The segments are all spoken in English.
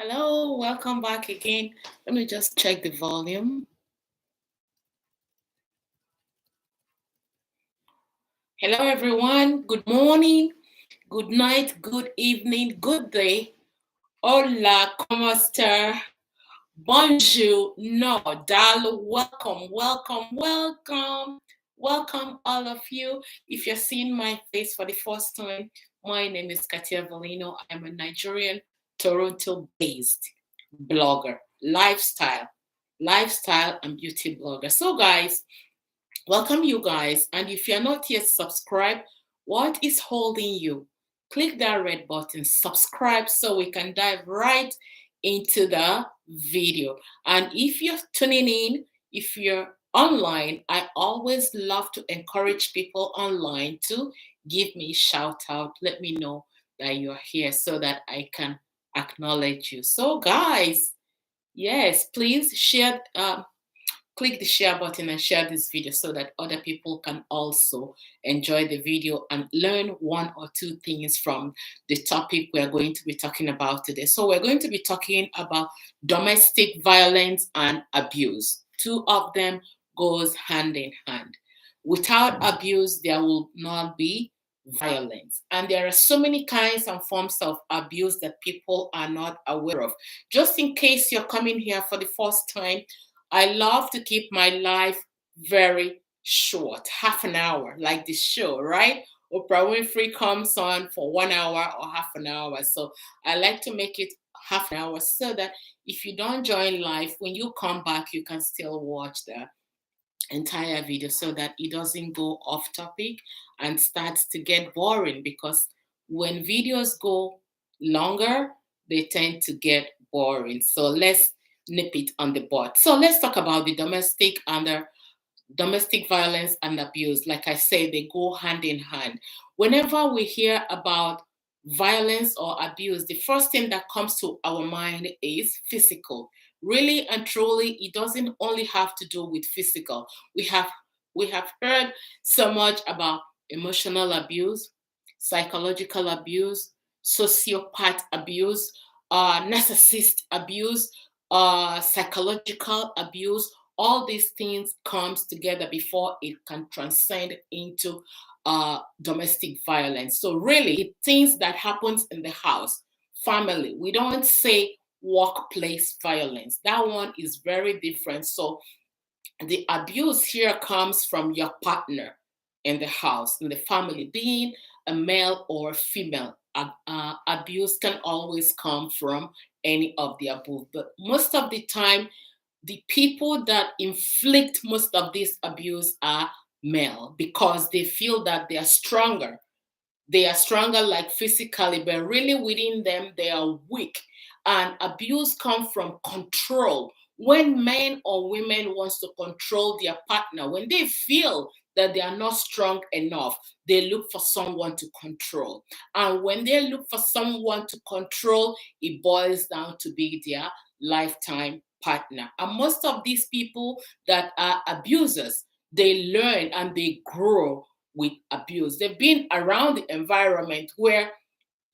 Hello, welcome back again. Let me just check the volume. Hello, everyone. Good morning, good night, good evening, good day. Hola, ¿cómo está? Bonjour, no, dalo, welcome, all of you. If you're seeing my face for the first time, my name is Kartia Velino. I'm a Nigerian, Toronto-based blogger, lifestyle and beauty blogger. So, guys, welcome you guys. And if you're not yet subscribed, what is holding you? Click that red button, subscribe so we can dive right into the video. And if you're tuning in, if you're online, I always love to encourage people online to give me a shout out. Let me know that you're here so that I can acknowledge you. So, guys, yes, please share. Click the share button and share this video so that other people can also enjoy the video and learn one or two things from the topic we're going to be talking about today. So we're going to be talking about domestic violence and abuse. Two of them goes hand in hand. Without abuse, there will not be violence. And there are so many kinds and forms of abuse that people are not aware of. Just in case you're coming here for the first time, I love to keep my life very short, half an hour, like this show, right? Oprah Winfrey comes on for 1 hour or half an hour. So I like to make it half an hour so that if you don't join live, when you come back, you can still watch the entire video so that it doesn't go off topic and starts to get boring, because when videos go longer, they tend to get boring. So let's nip it on the bud. So let's talk about the domestic violence and abuse. Like I say, they go hand in hand. Whenever we hear about violence or abuse, the first thing that comes to our mind is physical. Really and truly, it doesn't only have to do with physical. We have heard so much about emotional abuse, psychological abuse, sociopath abuse, narcissist abuse, psychological abuse. All these things comes together before it can transcend into domestic violence. So really, things that happens in the house, family. We don't say workplace violence. That one is very different. So the abuse here comes from your partner in the house, in the family, being a male or female. Abuse can always come from any of the above, but most of the time, the people that inflict most of this abuse are male, because they feel that they are stronger. They are stronger, like physically, but really within them they are weak. And abuse comes from control. When men or women wants to control their partner, when they feel that they are not strong enough, they look for someone to control. And when they look for someone to control, it boils down to be their lifetime partner. And most of these people that are abusers, they learn and they grow with abuse. They've been around the environment where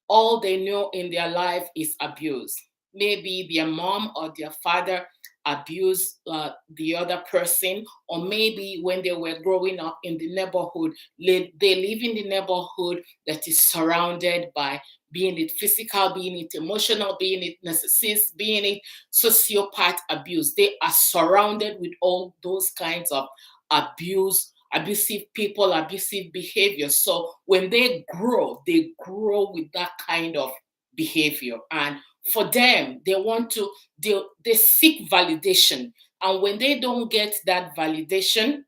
all they know in their life is abuse. Maybe their mom or their father abused the other person, or maybe when they were growing up in the neighborhood, they live in the neighborhood that is surrounded by, being it physical, being it emotional, being it narcissist, being it sociopath abuse. They are surrounded with all those kinds of abusive people, abusive behavior. So when they grow with that kind of behavior. And for them, they seek validation. And when they don't get that validation,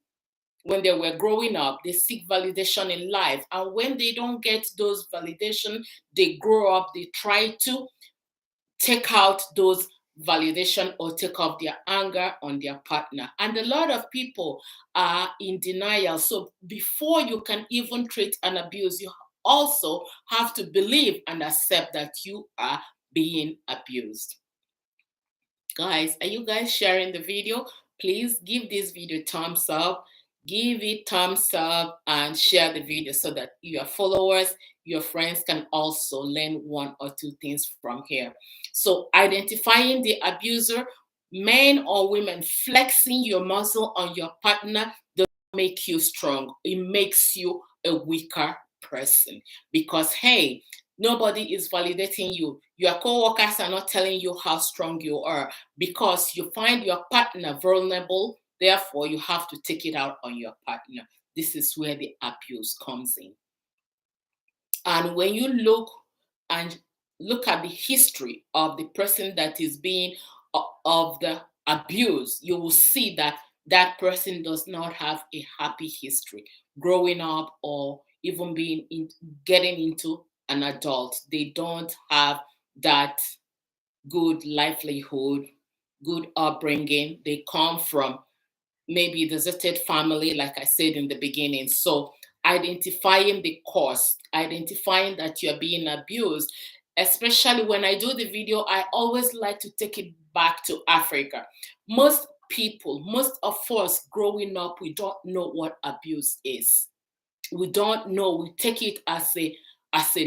when they were growing up, they seek validation in life. And when they don't get those validation, they grow up, they try to take out those validation or take off their anger on their partner. And a lot of people are in denial. So before you can even treat an abuse, you also have to believe and accept that you are being abused. Guys, are you guys sharing the video? Please give this video a thumbs up. give it thumbs up and share the video so that your followers, your friends can also learn one or two things from here. So identifying the abuser, men or women, flexing your muscle on your partner does not make you strong. It makes you a weaker person because, hey, nobody is validating you. Your co-workers are not telling you how strong you are because you find your partner vulnerable. Therefore, you have to take it out on your partner. This is where the abuse comes in. And when you look at the history of the person that is being of the abuse, you will see that that person does not have a happy history growing up or even getting into an adult. They don't have that good livelihood, good upbringing. They come from maybe deserted family, like I said in the beginning. So identifying the cause, identifying that you're being abused, especially when I do the video, I always like to take it back to Africa. Most people, most of us growing up, we don't know what abuse is. We don't know. We take it as a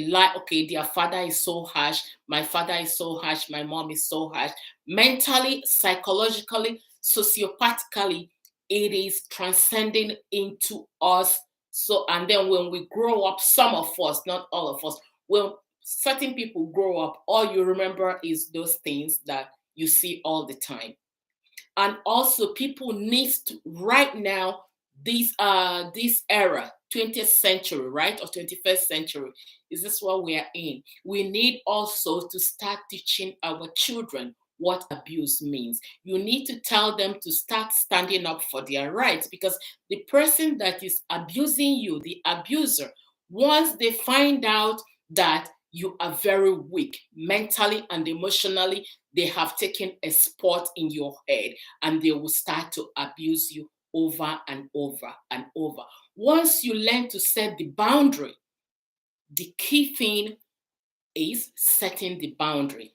lie. Okay, their father is so harsh, my father is so harsh, my mom is so harsh. Mentally, psychologically, sociopathically, it is transcending into us. So, and then when we grow up, some of us, not all of us, when certain people grow up, all you remember is those things that you see all the time. And also people need to right now, this era, 20th century, right, or 21st century, is this what we are in? We need also to start teaching our children what abuse means. You need to tell them to start standing up for their rights, because the person that is abusing you, the abuser, once they find out that you are very weak mentally and emotionally, they have taken a spot in your head and they will start to abuse you over and over and over. Once you learn to set the boundary, the key thing is setting the boundary.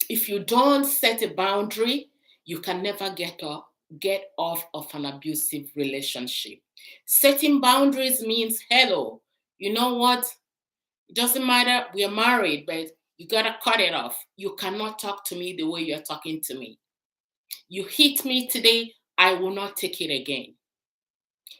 If you don't set a boundary, you can never get off of an abusive relationship. Setting boundaries means, hello, you know what? It doesn't matter, we are married, but you gotta cut it off. You cannot talk to me the way you're talking to me. You hit me today, I will not take it again.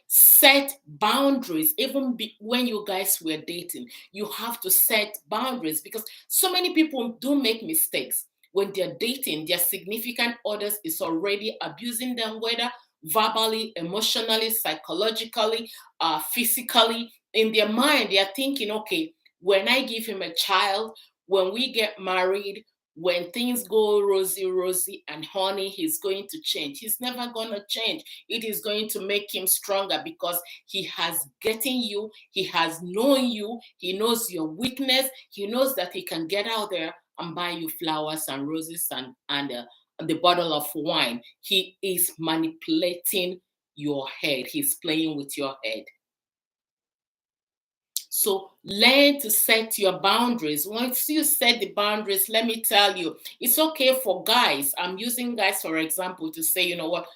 Set boundaries. Even when you guys were dating, you have to set boundaries, because so many people do make mistakes. When they're dating, their significant others is already abusing them, whether verbally, emotionally, psychologically, physically. In their mind, they are thinking, okay, when I give him a child, when we get married, when things go rosy and honey, he's going to change. He's never going to change. It is going to make him stronger because he has getting you, he has known you, he knows your weakness, he knows that he can get out there and buy you flowers and roses and the bottle of wine. He is manipulating your head. He's playing with your head. So learn to set your boundaries. Once you set the boundaries, let me tell you, it's okay for guys. I'm using guys for example to say, you know what,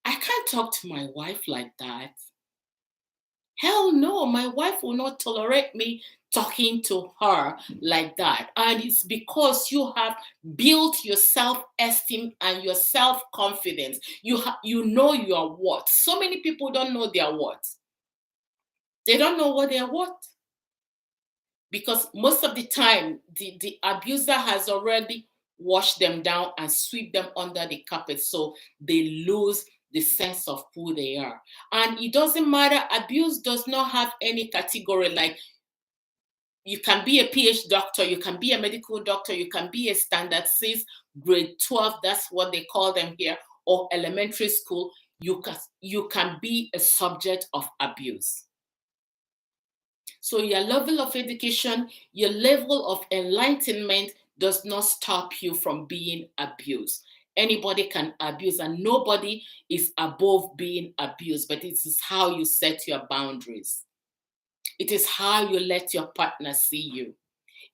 I can't talk to my wife like that. Hell no, my wife will not tolerate me talking to her like that. And it's because you have built your self-esteem and your self-confidence. You know your what. So many people don't know their what. They don't know what they're what. Because most of the time, the abuser has already washed them down and sweep them under the carpet. So they lose the sense of who they are. And it doesn't matter, abuse does not have any category. Like, you can be a PhD doctor, you can be a medical doctor, you can be a standard 6, grade 12, that's what they call them here, or elementary school. You can be a subject of abuse. So your level of education, your level of enlightenment does not stop you from being abused. Anybody can abuse, and nobody is above being abused, but it is how you set your boundaries. It is how you let your partner see you.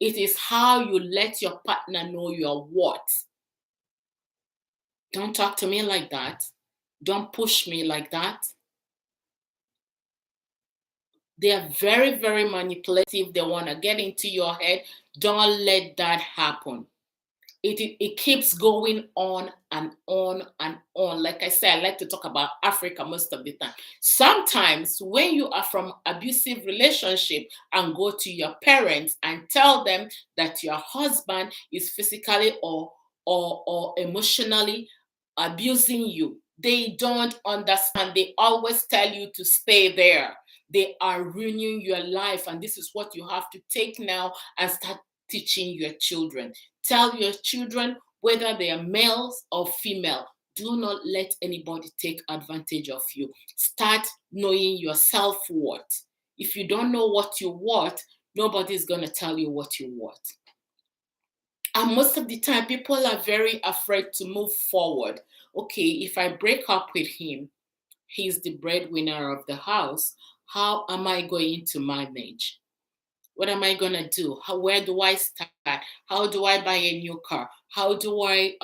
It is how you let your partner know your what. Don't talk to me like that. Don't push me like that. They are very, very manipulative. They want to get into your head. Don't let that happen. It keeps going on and on and on. Like I said, I like to talk about Africa most of the time. Sometimes when you are from abusive relationship and go to your parents and tell them that your husband is physically or emotionally abusing you, they don't understand. They always tell you to stay there. They are ruining your life, and this is what you have to take now and start teaching your children. Tell your children, whether they are males or female, do not let anybody take advantage of you. Start knowing your self-worth. If you don't know what you want, nobody's going to tell you what you want. And most of the time, people are very afraid to move forward. Okay, if I break up with him, he's the breadwinner of the house. How am I going to manage? What am I gonna do? Where do I start? How do I buy a new car? How do I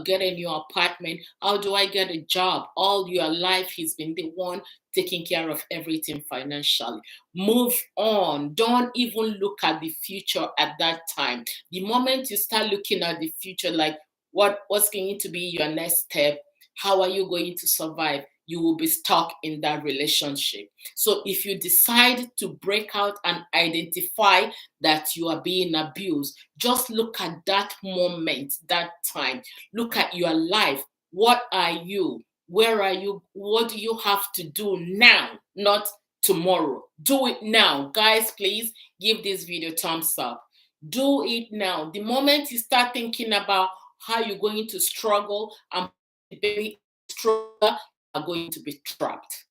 get a new apartment? How do I get a job? All your life, he's been the one taking care of everything financially. Move on. Don't even look at the future at that time. The moment you start looking at the future, like what's going to be your next step? How are you going to survive? You will be stuck in that relationship. So if you decide to break out and identify that you are being abused, just look at that moment, that time. Look at your life. What are you? Where are you? What do you have to do now, not tomorrow? Do it now. Guys, please give this video thumbs up. Do it now. The moment you start thinking about how you're going to struggle and the baby struggle, are going to be trapped.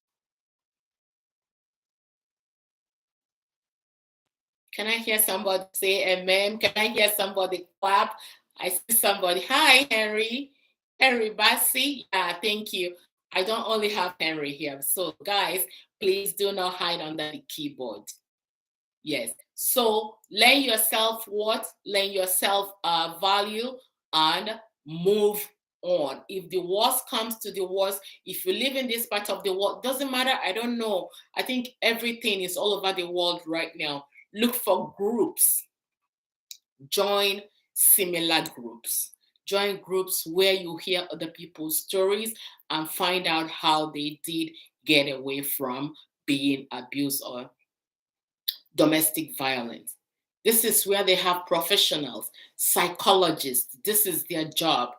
Can I hear somebody say amen? Can I hear somebody clap? I see somebody. Hi, Henry. Henry Bassi. Yeah, thank you. I don't only have Henry here. So, guys, please do not hide under the keyboard. Yes. So, learn yourself what? Learn yourself value and move on. If the worst comes to the worst, if you live in this part of the world, doesn't matter. I don't know. I think everything is all over the world right now. Look for groups. Join similar groups. Join groups where you hear other people's stories and find out how they did get away from being abused or domestic violence. This is where they have professionals, psychologists. This is their job.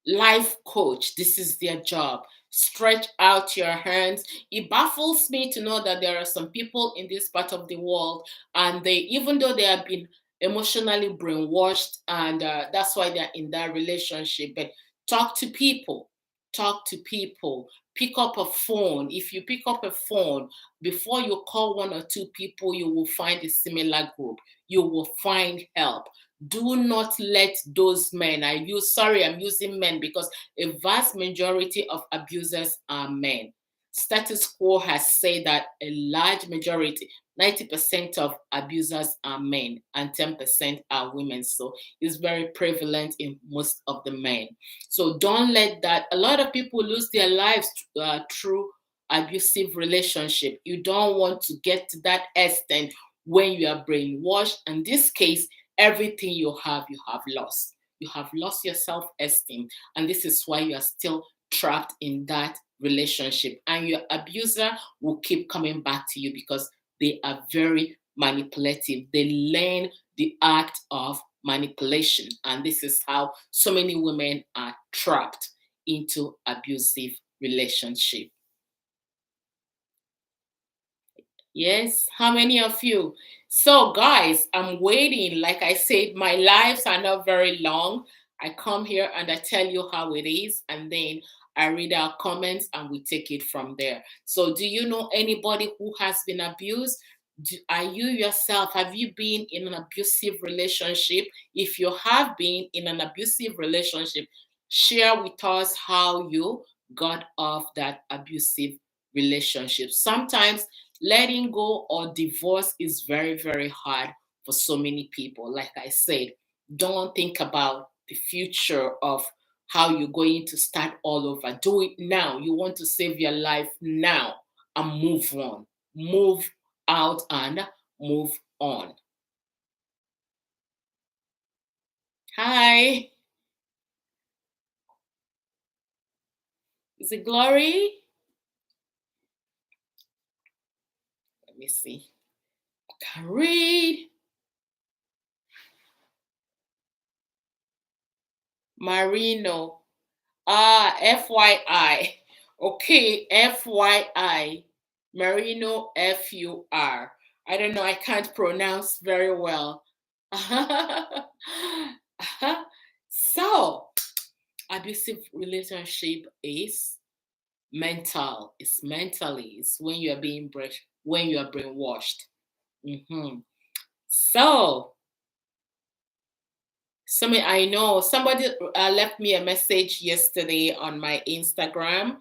Life coach, this is their job. Stretch out your hands. It baffles me to know that there are some people in this part of the world, and they, even though they have been emotionally brainwashed, and that's why they're in that relationship, but talk to people. Talk to people. Pick up a phone. If you pick up a phone, before you call one or two people, you will find a similar group. You will find help. Do not let those men, I'm using men because a vast majority of abusers are men. Status quo has said that a large majority, 90% of abusers are men and 10% are women. So it's very prevalent in most of the men. So don't let that, a lot of people lose their lives through abusive relationship. You don't want to get to that extent when you are brainwashed. In this case, everything you have lost. You have lost your self-esteem, and this is why you are still trapped in that relationship. And your abuser will keep coming back to you because they are very manipulative. They learn the act of manipulation, and this is how so many women are trapped into abusive relationship. Yes, how many of you? So, guys, I'm waiting. Like I said, my lives are not very long. I come here and I tell you how it is, and then I read our comments and we take it from there. So, do you know anybody who has been abused? Are you yourself, have you been in an abusive relationship? If you have been in an abusive relationship, share with us how you got off that abusive relationship. Sometimes letting go or divorce is very, very hard for so many people. Like I said, don't think about the future of how you're going to start all over. Do it now. You want to save your life now and move on. Move out and move on. Hi. Is it Glory? Let me see. I can read. Marino. FYI. Okay, FYI. Marino, FUR. I don't know, I can't pronounce very well. So, abusive relationship is mental. It's mentally. It's when you are being when you are brainwashed. So, I know somebody left me a message yesterday on my Instagram.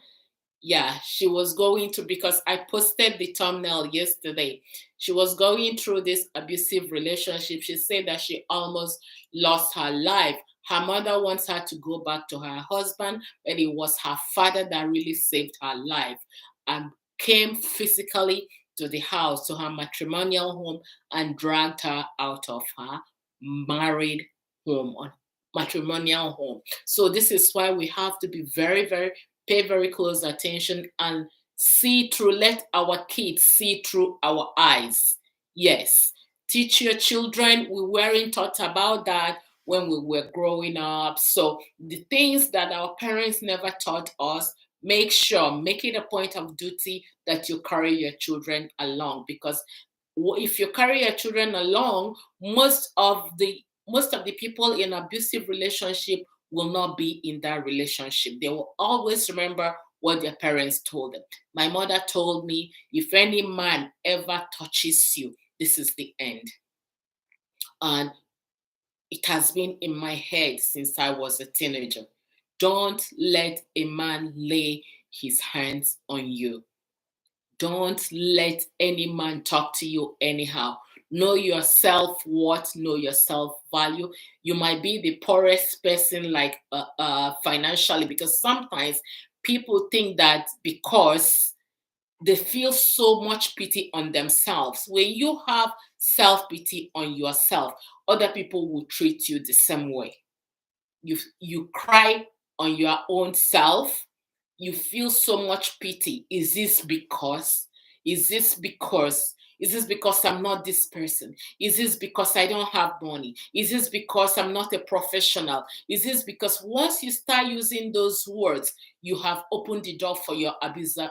Yeah, she was going to, because I posted the thumbnail yesterday. She was going through this abusive relationship. She said that she almost lost her life. Her mother wants her to go back to her husband, but it was her father that really saved her life and came physically to the house, to her matrimonial home, and dragged her out of her married home, on matrimonial home. So this is why we have to be pay very close attention and see through, let our kids see through our eyes. Yes, teach your children. We weren't taught about that when we were growing up. So the things that our parents never taught us, make it a point of duty that you carry your children along, because if you carry your children along, most of the people in abusive relationship will not be in that relationship. They will always remember what their parents told them. My mother told me, if any man ever touches you, this is the end. And it has been in my head since I was a teenager. Don't let a man lay his hands on you. Don't let any man talk to you anyhow. Know your self-worth, know your self-value. You might be the poorest person, like financially, because sometimes people think that because they feel so much pity on themselves. When you have self-pity on yourself, other people will treat you the same way. You cry on your own self. You feel so much pity. Is this because? Is this because? Is this because I'm not this person? Is this because I don't have money? Is this because I'm not a professional? Is this because, once you start using those words, you have opened the door for your abuser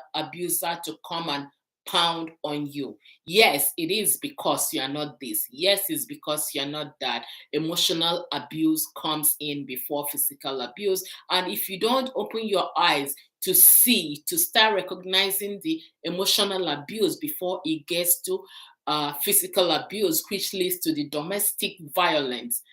to come and pound on you? Yes, it is because you are not this. Yes, it's because you're not that. Emotional abuse comes in before physical abuse. And if you don't open your eyes to see, to start recognizing the emotional abuse before it gets to physical abuse, which leads to the domestic violence,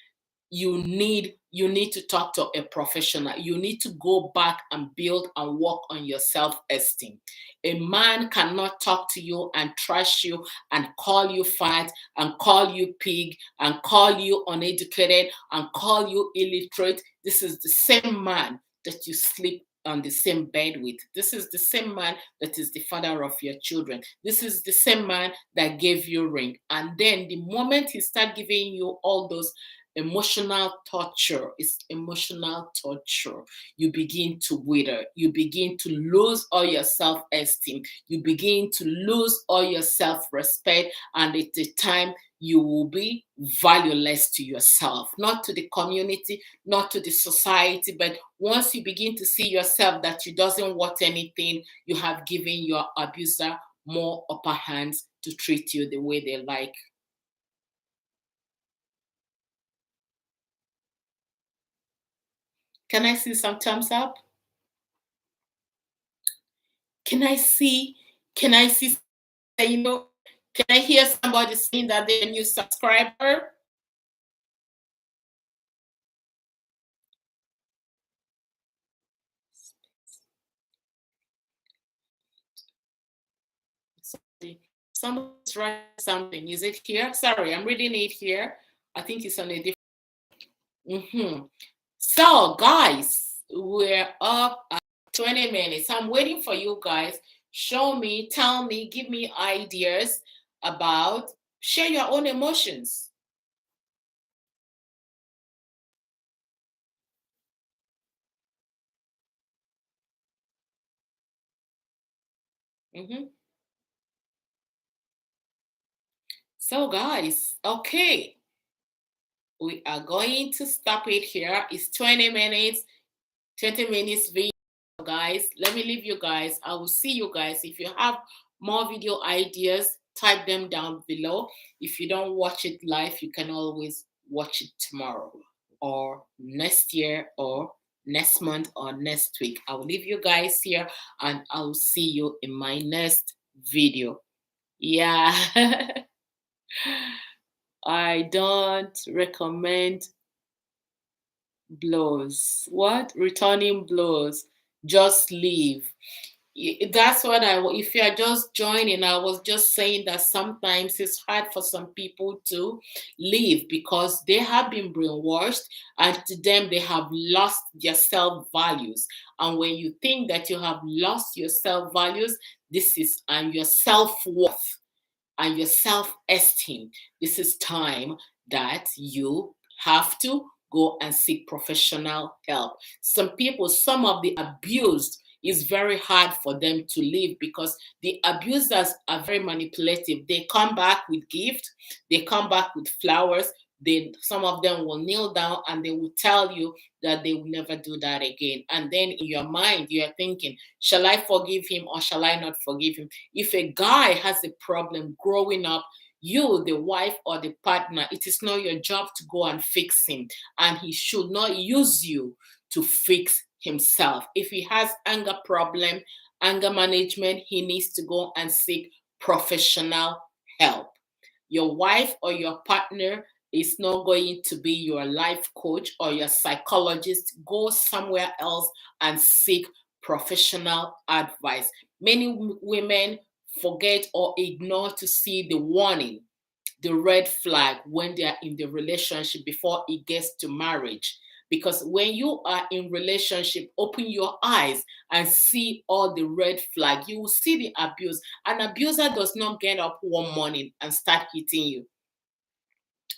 you need to talk to a professional. You need to go back and build and work on your self-esteem. A man cannot talk to you and trash you and call you fat and call you pig and call you uneducated and call you illiterate. This is the same man that you sleep on the same bed with. This is the same man that is the father of your children. This is the same man that gave you ring. And then the moment he start giving you all those emotional torture, is emotional torture, you begin to wither. You begin to lose all your self-esteem. You begin to lose all your self-respect. And at the time, you will be valueless to yourself, not to the community, not to the society. But once you begin to see yourself that you doesn't want anything, you have given your abuser more upper hands to treat you the way they like. Can I see some thumbs up? Can I see? Can I see? You know, can I hear somebody saying that they're a new subscriber? Somebody's writing something. Is it here? Sorry, I'm reading it here. I think it's on a different. So, guys, We're up at 20 minutes. I'm waiting for you guys. Show me, tell me, give me ideas about, share your own emotions. Mhm. So, guys, okay, we are going to stop it here. It's 20 minutes, 20 minutes video, guys. Let me leave you guys. I will see you guys. If you have more video ideas, type them down below. If you don't watch it live, you can always watch it tomorrow or next year or next month or next week. I will leave you guys here and I'll see you in my next video. Yeah. I don't recommend blows. What? Returning blows. Just leave. That's what if you're just joining, I was just saying that sometimes it's hard for some people to leave because they have been brainwashed and to them they have lost their self values. And when you think that you have lost your self values, this is and your self worth and your self esteem, this is time that you have to go and seek professional help. Some people, some of the abused, is very hard for them to leave because the abusers are very manipulative. They come back with gifts, they come back with flowers. Some of them will kneel down and they will tell you that they will never do that again. And then in your mind, you are thinking, shall I forgive him or shall I not forgive him? If a guy has a problem growing up, you, the wife or the partner, it is not your job to go and fix him. And he should not use you to fix himself. If he has anger problem, anger management, he needs to go and seek professional help. Your wife or your partner is not going to be your life coach or your psychologist. Go somewhere else and seek professional advice. Many women forget or ignore to see the warning, the red flag when they are in the relationship before it gets to marriage. Because when you are in relationship, open your eyes and see all the red flag. You will see the abuse. An abuser does not get up one morning and start hitting you.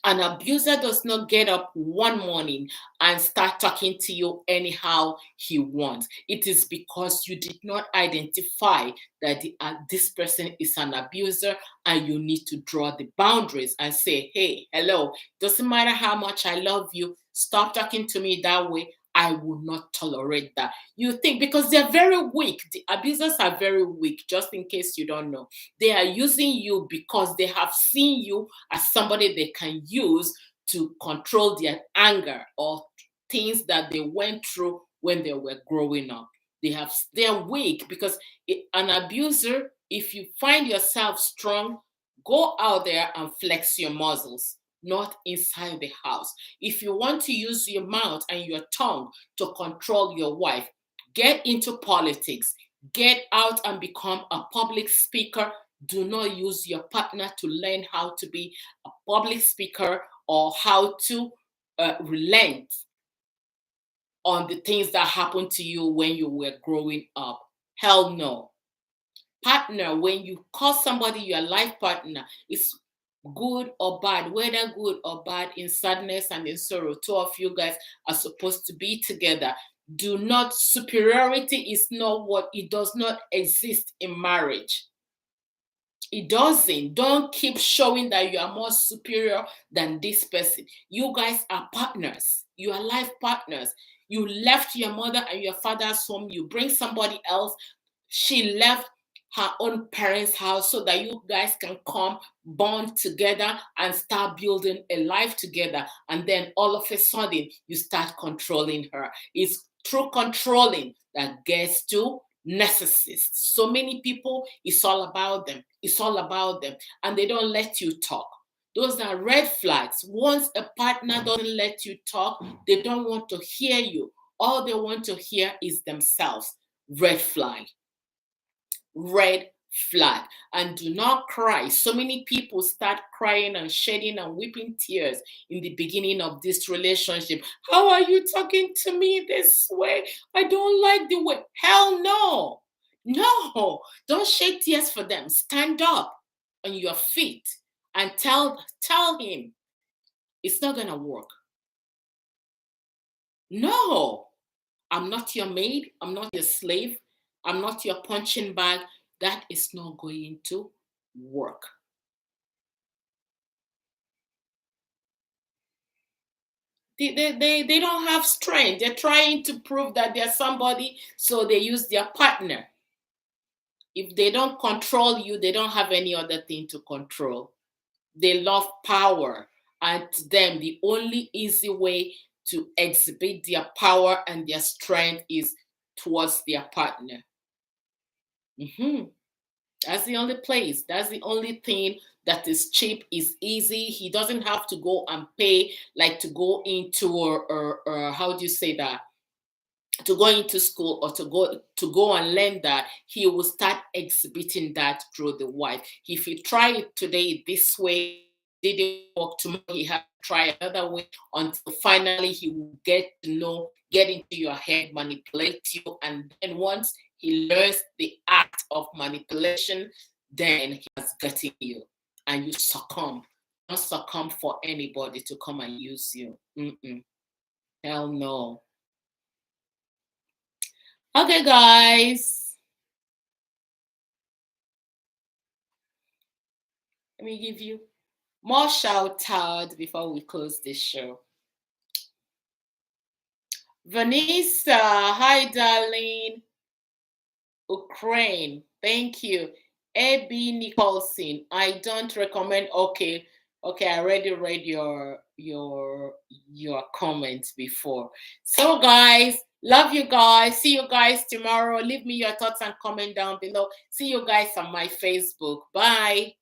An abuser does not get up one morning and start talking to you anyhow he wants. It is because you did not identify that this person is an abuser and you need to draw the boundaries and say, hey, hello, doesn't matter how much I love you, stop talking to me that way. I will not tolerate that. You think because they're very weak. The abusers are very weak, just in case you don't know. They are using you because they have seen you as somebody they can use to control their anger or things that they went through when they were growing up. They're weak because an abuser, if you find yourself strong, go out there and flex your muscles, not inside the house. If you want to use your mouth and your tongue to control your wife, get into politics, get out and become a public speaker. Do not use your partner to learn how to be a public speaker or how to relent on the things that happened to you when you were growing up. Hell no. Partner, when you call somebody your life partner, it's good or bad, whether good or bad, in sadness and in sorrow. Two of you guys are supposed to be together. Do not, superiority is not what, it does not exist in marriage. It doesn't. Don't keep showing that you are more superior than this person. You guys are partners. You are life partners. You left your mother and your father's home. You bring somebody else. She left her own parents' house so that you guys can come, bond together, and start building a life together. And then all of a sudden, you start controlling her. It's through controlling that gets to narcissists. So many people, it's all about them. It's all about them. And they don't let you talk. Those are red flags. Once a partner doesn't let you talk, they don't want to hear you. All they want to hear is themselves. Red flag. Red flat. And do not cry. So many people start crying and shedding and weeping tears in the beginning of this relationship. How are you talking to me this way? I don't like the way. Hell no. No. Don't shed tears for them. Stand up on your feet and tell him it's not gonna work. No, I'm not your maid. I'm not your slave. I'm not your punching bag. That is not going to work. They don't have strength. They're trying to prove that they're somebody, so they use their partner. If they don't control you, they don't have any other thing to control. They love power. And to them, the only easy way to exhibit their power and their strength is towards their partner. Mhm. That's the only place. That's the only thing that is cheap, is easy. He doesn't have to go and pay, like to go into or how do you say that? To go into school or to go and learn that. He will start exhibiting that through the wife. If you try it today this way, didn't work, tomorrow he has to try another way until finally he will get into your head, manipulate you, and then once he learns the act of manipulation, then he has gotten you and you succumb. Don't succumb for anybody to come and use you. Mm-mm. Hell no. Okay, guys. Let me give you more shout out before we close this show. Vanessa, hi, darling. Ukraine, thank you. A.B. Nicholson, I don't recommend. Okay, I already read your comments before. So, guys, love you guys. See you guys tomorrow. Leave me your thoughts and comment down below. See you guys on my Facebook. Bye.